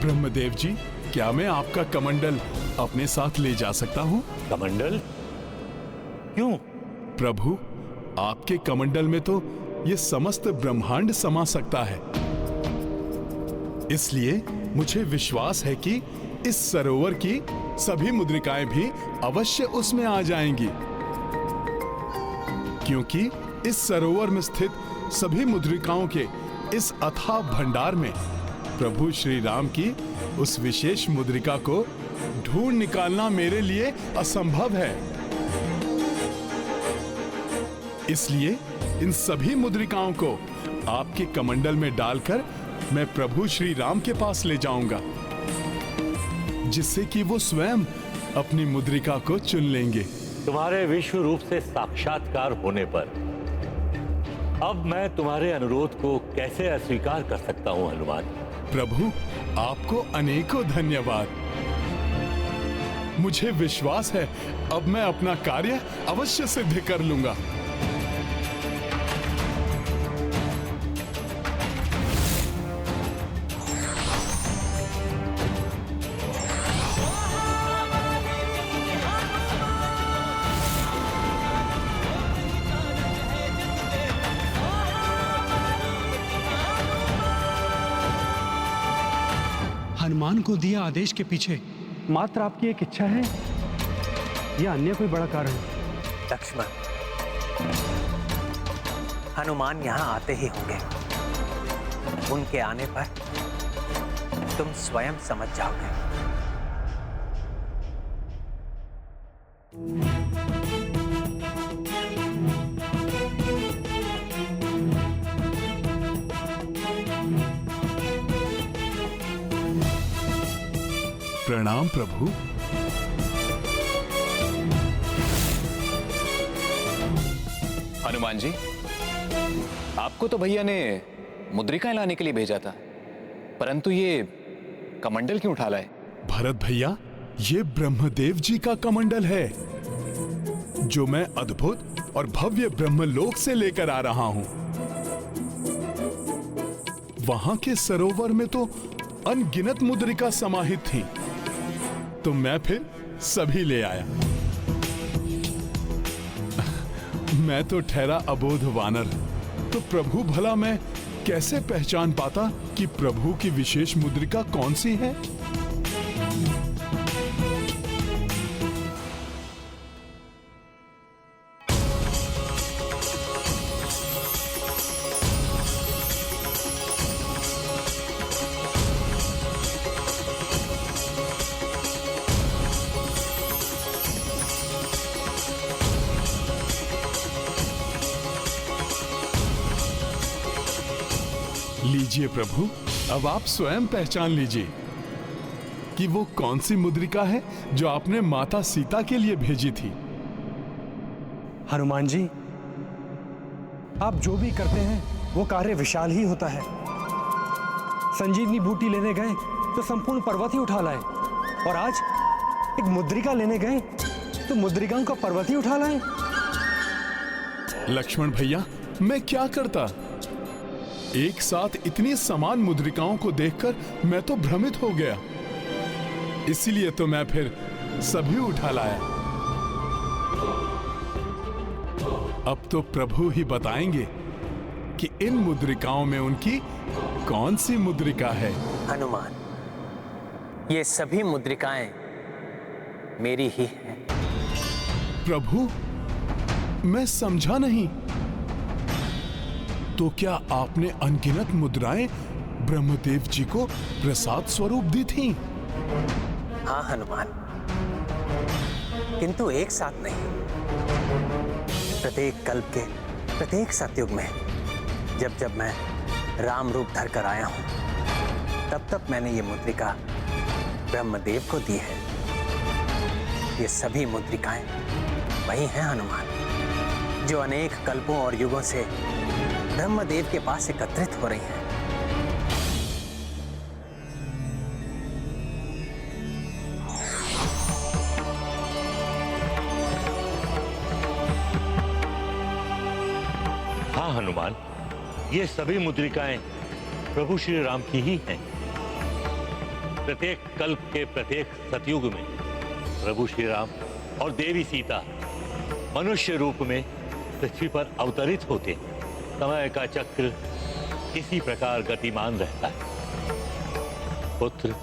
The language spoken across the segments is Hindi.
ब्रह्मदेव जी, क्या मैं आपका कमंडल अपने साथ ले जा सकता हूँ? कमंडल? क्यों? प्रभु, आपके कमंडल में तो ये समस्त ब्रह्मांड समा सकता है, इसलिए मुझे विश्वास है कि इस सरोवर की सभी मुद्रिकाएं भी अवश्य उसमें आ जाएंगी, क्योंकि इस सरोवर में स्थित सभी मुद्रिकाओं के इस अथाह भंडार में प्रभु श्री राम की उस विशेष मुद्रिका को ढूंढ निकालना मेरे लिए असंभव है। इसलिए इन सभी मुद्रिकाओं को आपके कमंडल में डालकर मैं प्रभु श्री राम के पास ले जाऊंगा, जिससे कि वो स्वयं अपनी मुद्रिका को चुन लेंगे। तुम्हारे विश्व रूप से साक्षात्कार होने पर अब मैं तुम्हारे अनुरोध को कैसे अस्वीकार कर सकता हूं हनुमान? प्रभु, आपको अनेकों धन्यवाद। मुझे विश्वास है अब मैं अपना कार्य अवश्य सिद्ध कर लूंगा। हनुमान को दिया आदेश के पीछे मात्र आपकी एक इच्छा है या अन्य कोई बड़ा कारण? लक्ष्मण, हनुमान यहाँ आते ही होंगे। उनके आने पर तुम स्वयं समझ जाओगे। प्रणाम प्रभु। हनुमान जी, आपको तो भैया ने मुद्रिकाएं लाने के लिए भेजा था, परंतु ये कमंडल क्यों उठा लाए? भरत भैया, ये ब्रह्मदेव जी का कमंडल है, जो मैं अद्भुत और भव्य ब्रह्मलोक से लेकर आ रहा हूं। वहां के सरोवर में तो अनगिनत मुद्रिका समाहित थी, तो मैं फिर सभी ले आया। मैं तो ठहरा अबोध वानर, तो प्रभु भला मैं कैसे पहचान पाता कि प्रभु की विशेष मुद्रिका कौन सी है? लीजिए प्रभु, अब आप स्वयं पहचान लीजिए कि वो कौन सी मुद्रिका है जो आपने माता सीता के लिए भेजी थी। हनुमान जी, आप जो भी करते हैं वो कार्य विशाल ही होता है। संजीवनी बूटी लेने गए तो संपूर्ण पर्वत ही उठा लाए, और आज एक मुद्रिका लेने गए तो मुद्रिकाओं का पर्वत ही उठा लाए। लक्ष्मण भैया, मैं क्या करता? एक साथ इतनी समान मुद्रिकाओं को देखकर मैं तो भ्रमित हो गया, इसीलिए तो मैं फिर सभी उठा लाया। अब तो प्रभु ही बताएंगे कि इन मुद्रिकाओं में उनकी कौन सी मुद्रिका है। हनुमान, ये सभी मुद्रिकाएं मेरी ही हैं। प्रभु, मैं समझा नहीं। तो क्या आपने अनगिनत मुद्राएं ब्रह्मदेव जी को प्रसाद स्वरूप दी थीं? हाँ हनुमान, किंतु एक साथ नहीं। प्रत्येक कल्प के प्रत्येक सतयुग में जब जब मैं राम रूप धर कर आया हूं, तब तब मैंने ये मुद्रिका ब्रह्मदेव को दी है। ये सभी मुद्रिकाएं वही हैं हनुमान, जो अनेक कल्पों और युगों से ब्रह्मदेव के पास एकत्रित हो रही हैं। हाँ हनुमान, ये सभी मुद्रिकाएं प्रभु श्री राम की ही हैं। प्रत्येक कल्प के प्रत्येक सतयुग में प्रभु श्री राम और देवी सीता मनुष्य रूप में पृथ्वी पर अवतरित होते हैं। समय का चक्र इसी प्रकार गतिमान रहता है। पुत्र,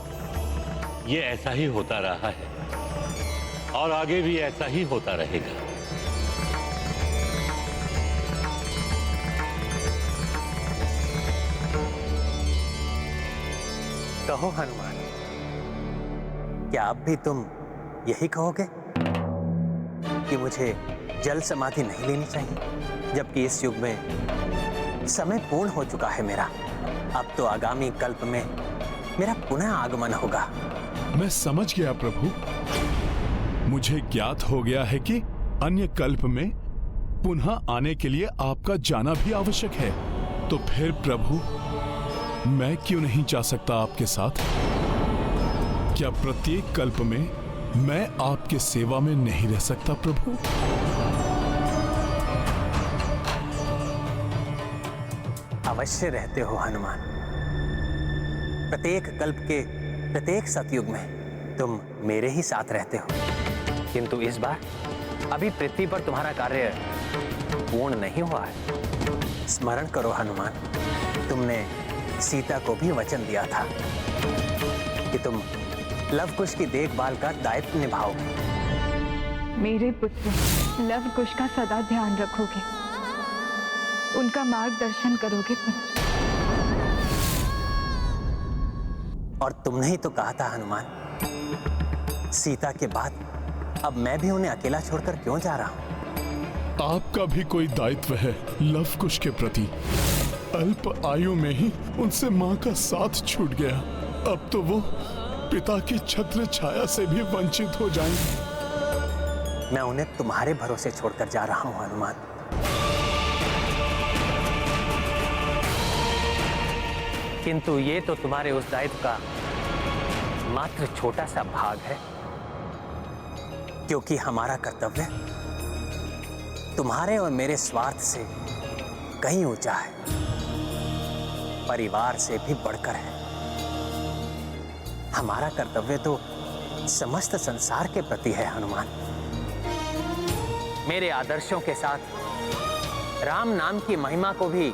ये ऐसा ही होता रहा है और आगे भी ऐसा ही होता रहेगा। कहो हनुमान, क्या अब भी तुम यही कहोगे कि मुझे जल समाधि नहीं लेनी चाहिए, जबकि इस युग में समय पूर्ण हो चुका है मेरा। अब तो आगामी कल्प में मेरा पुनः आगमन होगा। मैं समझ गया प्रभु। मुझे ज्ञात हो गया है कि अन्य कल्प में पुनः आने के लिए आपका जाना भी आवश्यक है। तो फिर प्रभु, मैं क्यों नहीं जा सकता आपके साथ? क्या प्रत्येक कल्प में मैं आपके सेवा में नहीं रह सकता प्रभु? अवश्य रहते हो हनुमान। प्रत्येक कल्प के प्रत्येक सतयुग में तुम मेरे ही साथ रहते हो। किंतु इस बार अभी पृथ्वी पर तुम्हारा कार्य पूर्ण नहीं हुआ है। स्मरण करो हनुमान, तुमने सीता को भी वचन दिया था कि तुम लव-कुश की देखभाल का दायित्व निभाओगे। मेरे पुत्र लव-कुश का सदा ध्यान रखोगे, उनका मार्गदर्शन करोगे। और तुमने ही तो कहा था हनुमान, सीता के बाद अब मैं भी उन्हें अकेला छोड़कर क्यों जा रहा हूं? आपका भी कोई दायित्व है लव-कुश के प्रति। अल्प आयु में ही उनसे मां का साथ छूट गया। अब तो वो पिता की छत्र छाया से भी वंचित हो जाएंगे। मैं उन्हें तुम्हारे भरोसे छोड़कर जा रहा हूं हनुमान। किंतु ये तो तुम्हारे उस दायित्व का मात्र छोटा सा भाग है, क्योंकि हमारा कर्तव्य तुम्हारे और मेरे स्वार्थ से कहीं ऊंचा है, परिवार से भी बढ़कर है। हमारा कर्तव्य तो समस्त संसार के प्रति है हनुमान। मेरे आदर्शों के साथ राम नाम की महिमा को भी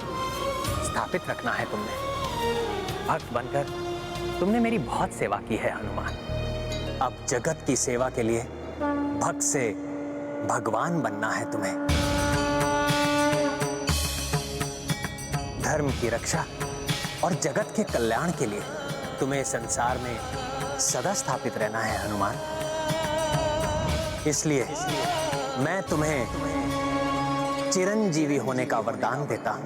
स्थापित रखना है तुमने। भक्त बनकर तुमने मेरी बहुत सेवा की है हनुमान। अब जगत की सेवा के लिए भक्त से भगवान बनना है तुम्हें। धर्म की रक्षा और जगत के कल्याण के लिए तुम्हें संसार में सदा स्थापित रहना है हनुमान। इसलिए मैं तुम्हें चिरंजीवी होने का वरदान देता हूं।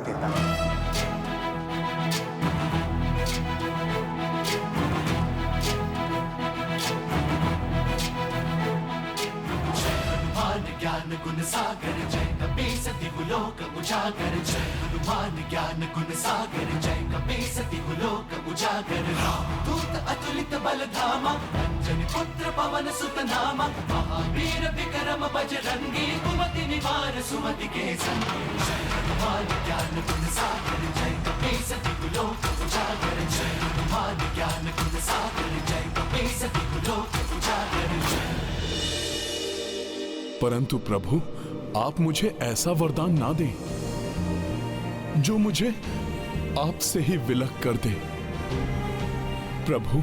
ज्ञान गुण सागर जय कपीस दिवलोक उजागर, जय हनुमान ज्ञान गुण सागर जय कपीस दिवलोक उजागर। दूत अतुलित बल धामा, अंजनी पुत्र पवन सुत नामा, महावीर विक्रम बजरंगी, कुमति निवार सुमति के संगी। जय हनुमान ज्ञान गुण सागर जय कपीस दिवलोक उजागर, जय हनुमान ज्ञान गुण सागर जय कपीस दिवलोक उजागर। परंतु प्रभु, आप मुझे ऐसा वरदान ना दें जो मुझे आपसे ही विलग कर दे। प्रभु,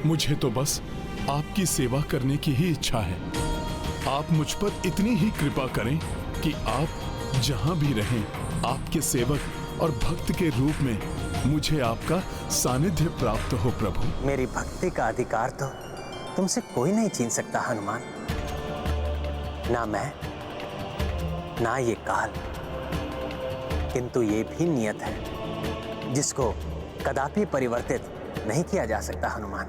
मुझे तो बस आपकी सेवा करने की ही इच्छा है। आप मुझ पर इतनी ही कृपा करें कि आप जहां भी रहें, आपके सेवक और भक्त के रूप में मुझे आपका सानिध्य प्राप्त हो। प्रभु, मेरी भक्ति का अधिकार तो तुमसे कोई नहीं छीन सकता हनुमान। ना मैं, ना ये काल, किंतु ये भी नियत है जिसको कदापि परिवर्तित नहीं किया जा सकता हनुमान।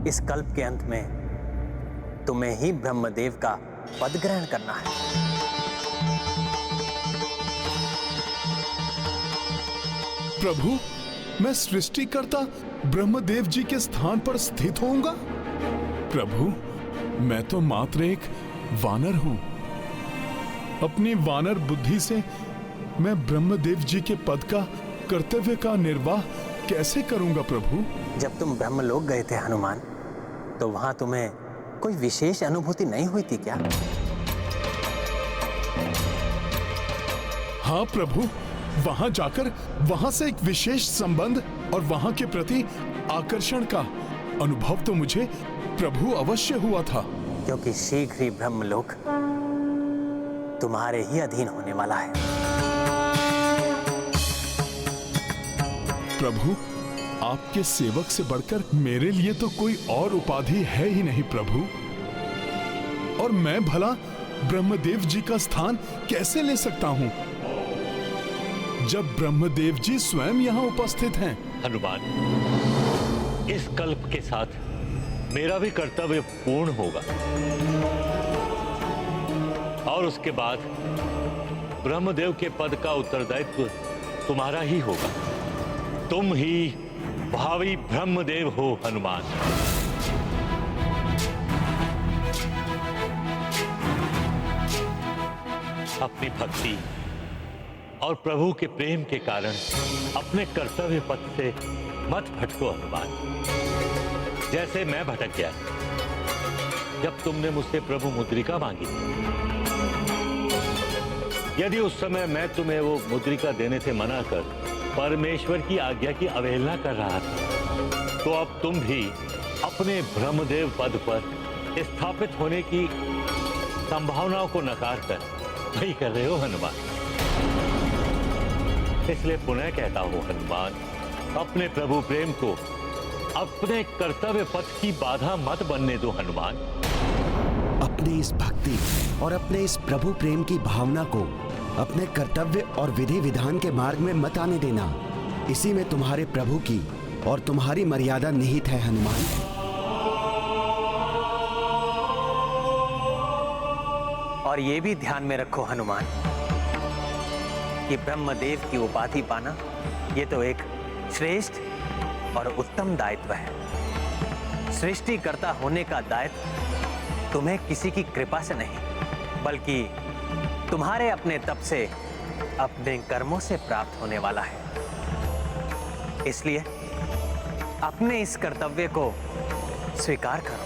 इस कल्प के अंत में तुम्हें ही ब्रह्मदेव का पद ग्रहण करना है। प्रभु, मैं सृष्टिकर्ता ब्रह्मदेव जी के स्थान पर स्थित होऊंगा? प्रभु, मैं तो मात्र एक वानर हूं। अपनी वानर बुद्धि से मैं ब्रह्मदेव जी के पद का कर्तव्य का निर्वाह कैसे करूंगा प्रभु? जब तुम ब्रह्मलोक गए थे हनुमान, तो वहां तुम्हें कोई विशेष अनुभूति नहीं हुई थी क्या? हाँ प्रभु, वहां जाकर वहां से एक विशेष संबंध और वहां के प्रति आकर्षण का अनुभव तो मुझे प्रभु अवश्य हुआ था। क्योंकि शीघ्र ही ब्रह्मलोक तुम्हारे ही अधीन होने वाला है। प्रभु, आपके सेवक से बढ़कर मेरे लिए तो कोई और उपाधि है ही नहीं प्रभु। और मैं भला ब्रह्मदेव जी का स्थान कैसे ले सकता हूं, जब ब्रह्मदेव जी स्वयं यहां उपस्थित हैं? हनुमान, इस कल्प के साथ मेरा भी कर्तव्य पूर्ण होगा और उसके बाद ब्रह्मदेव के पद का उत्तरदायित्व तुम्हारा ही होगा। तुम ही भावी ब्रह्मदेव हो हनुमान। अपनी भक्ति और प्रभु के प्रेम के कारण अपने कर्तव्य पथ से मत भटको हनुमान, जैसे मैं भटक गया जब तुमने मुझसे प्रभु मुद्रिका मांगी। यदि उस समय मैं तुम्हें वो मुद्रिका देने से मना कर परमेश्वर की आज्ञा की अवहेलना कर रहा था, तो अब तुम भी अपने ब्रह्मदेव पद पर स्थापित होने की संभावनाओं को नकार कर वही कर रहे हो हनुमान। इसलिए पुनः कहता हूं हनुमान, अपने प्रभु प्रेम को अपने कर्तव्य पथ की बाधा मत बनने दो हनुमान। अपने इस भक्ति और अपने इस प्रभु प्रेम की भावना को अपने कर्तव्य और विधि विधान के मार्ग में मत आने देना। इसी में तुम्हारे प्रभु की और तुम्हारी मर्यादा निहित है हनुमान। और ये भी ध्यान में रखो हनुमान कि ब्रह्मदेव की उपाधि पाना ये तो एक श्रेष्ठ और उत्तम दायित्व है। सृष्टिकर्ता होने का दायित्व तुम्हें किसी की कृपा से नहीं, बल्कि तुम्हारे अपने तप से, अपने कर्मों से प्राप्त होने वाला है। इसलिए अपने इस कर्तव्य को स्वीकार करो।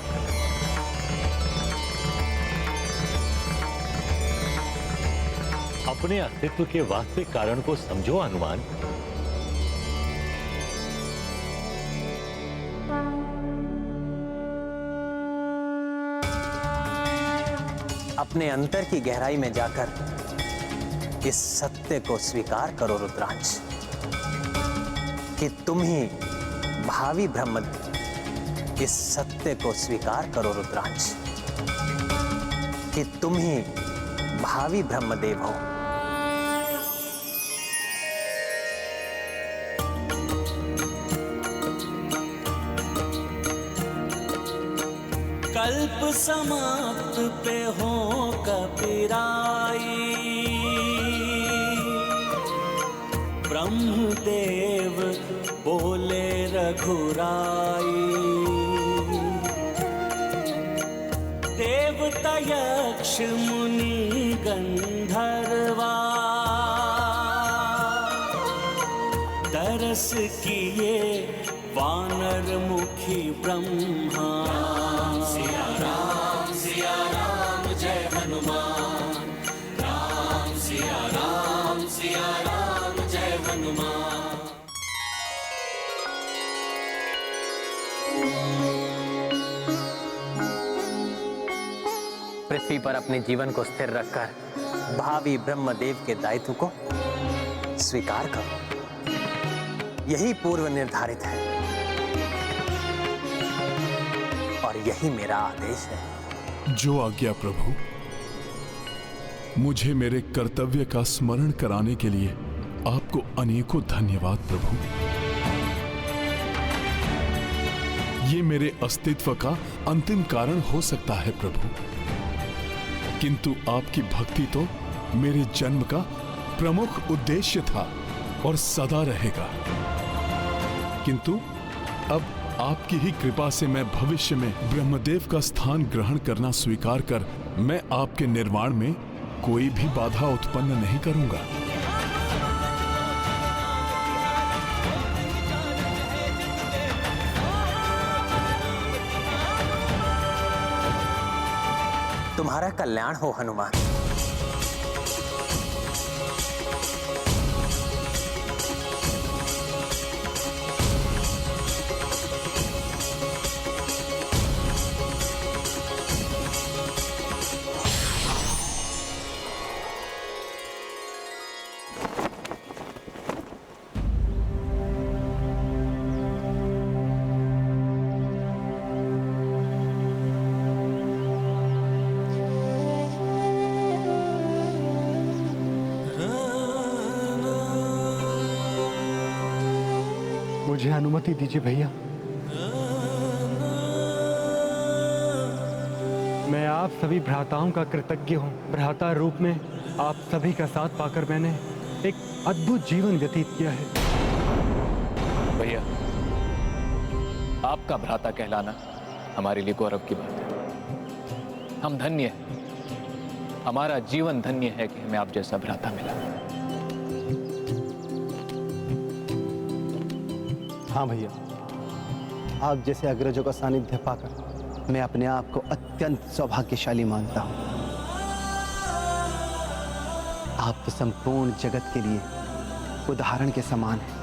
अपने अस्तित्व के वास्तविक कारण को समझो हनुमान। अपने अंतर की गहराई में जाकर इस सत्य को स्वीकार करो रुद्रांश, कि तुम ही भावी ब्रह्म। इस सत्य को स्वीकार करो रुद्रांश, कि तुम ही भावी ब्रह्मदेव हो। कल्प समाप्त पे हो कबीराई, ब्रह्मदेव बोले रघुराई। देवता यक्ष मुनि गंधर्वा, तरस किए वानर मुखी ब्रह्मा। सिया राम जय हनुमान, राम सिया राम जय हनुमान। पृथ्वी पर अपने जीवन को स्थिर रखकर भावी ब्रह्मदेव के दायित्व को स्वीकार करो। यही पूर्व निर्धारित है और यही मेरा आदेश है। जो आज्ञा प्रभु। मुझे मेरे कर्तव्य का स्मरण कराने के लिए आपको अनेकों धन्यवाद प्रभु। ये मेरे अस्तित्व का अंतिम कारण हो सकता है प्रभु, किंतु आपकी भक्ति तो मेरे जन्म का प्रमुख उद्देश्य था और सदा रहेगा। किंतु अब आपकी ही कृपा से मैं भविष्य में ब्रह्मदेव का स्थान ग्रहण करना स्वीकार कर मैं आपके निर्वाण में कोई भी बाधा उत्पन्न नहीं करूंगा। तुम्हारा कल्याण हो हनुमान। मुझे अनुमति दीजिए भैया। मैं आप सभी भ्राताओं का कृतज्ञ हूँ। भ्राता रूप में आप सभी का साथ पाकर मैंने एक अद्भुत जीवन व्यतीत किया है। भैया, आपका भ्राता कहलाना हमारे लिए गौरव की बात है। हम धन्य हैं, हमारा जीवन धन्य है कि हमें आप जैसा भ्राता मिला। हाँ भैया, आप जैसे अग्रजों का सानिध्य पाकर मैं अपने आप को अत्यंत सौभाग्यशाली मानता हूँ। आप तो संपूर्ण जगत के लिए उदाहरण के समान हैं।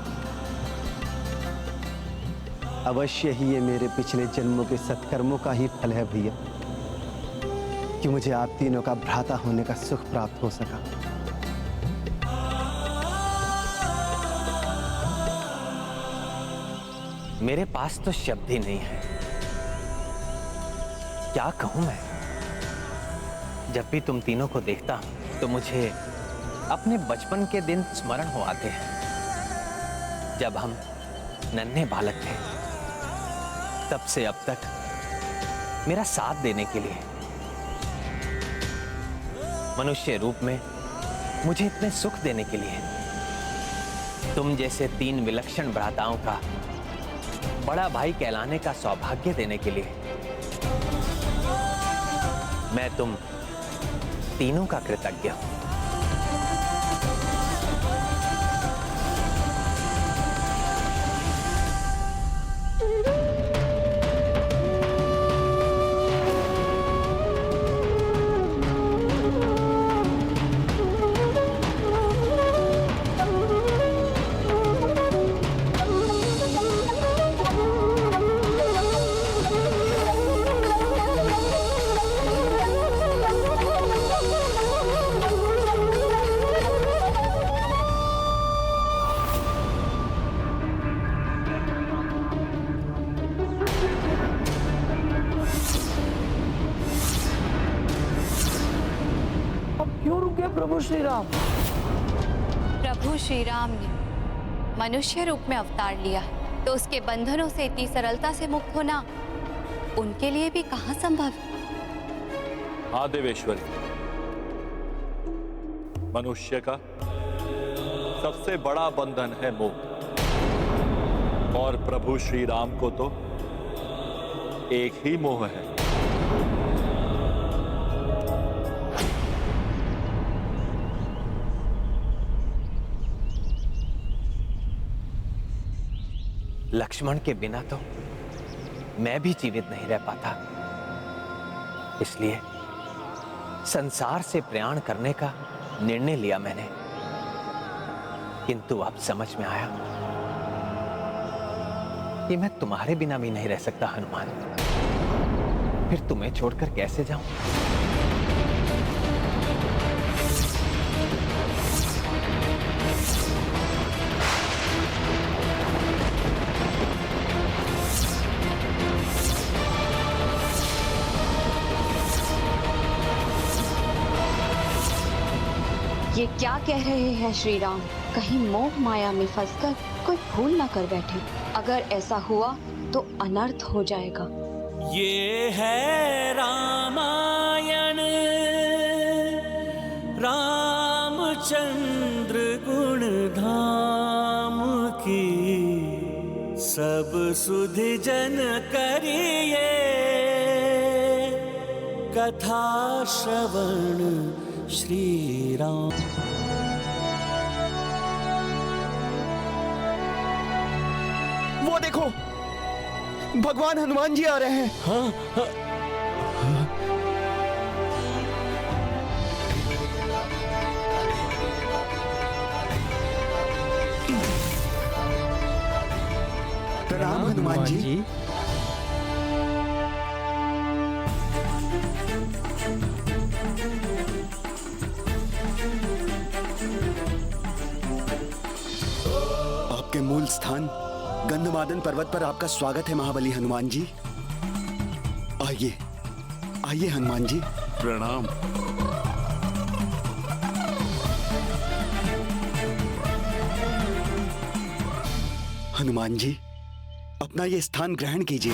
अवश्य ही ये मेरे पिछले जन्मों के सत्कर्मों का ही फल है भैया, कि मुझे आप तीनों का भ्राता होने का सुख प्राप्त हो सका। मेरे पास तो शब्द ही नहीं है, क्या कहूं मैं। जब भी तुम तीनों को देखता हूं तो मुझे अपने बचपन के दिन स्मरण हो आते हैं, जब हम नन्हे बालक थे। तब से अब तक मेरा साथ देने के लिए, मनुष्य रूप में मुझे इतने सुख देने के लिए, तुम जैसे 3 विलक्षण भ्राताओं का बड़ा भाई कहलाने का सौभाग्य देने के लिए मैं तुम तीनों का कृतज्ञ हूं। प्रभु श्री राम? प्रभु श्री राम ने मनुष्य रूप में अवतार लिया, तो उसके बंधनों से इतनी सरलता से मुक्त होना उनके लिए भी कहां संभव है। हाँ देवेश्वरी, मनुष्य का सबसे बड़ा बंधन है मोह, और प्रभु श्री राम को तो एक ही मोह है। लक्ष्मण के बिना तो मैं भी जीवित नहीं रह पाता, इसलिए संसार से प्रयाण करने का निर्णय लिया मैंने। किंतु अब समझ में आया कि मैं तुम्हारे बिना भी नहीं रह सकता हनुमान। फिर तुम्हें छोड़कर कैसे जाऊं? ये क्या कह रहे हैं श्री राम? कहीं मोह माया में फंसकर कोई भूल ना कर बैठे। अगर ऐसा हुआ तो अनर्थ हो जाएगा। ये है रामायण, रामचंद्र गुण धाम की, सब सुधि जन करिए कथा श्रवण श्री राम। वो देखो, भगवान हनुमान जी आ रहे हैं। हाँ, हाँ, हनुमान जी। आपके मूल स्थान गंधमादन पर्वत पर आपका स्वागत है महाबली हनुमान जी। आइए आइए हनुमान जी। प्रणाम। हनुमान जी, अपना ये स्थान ग्रहण कीजिए।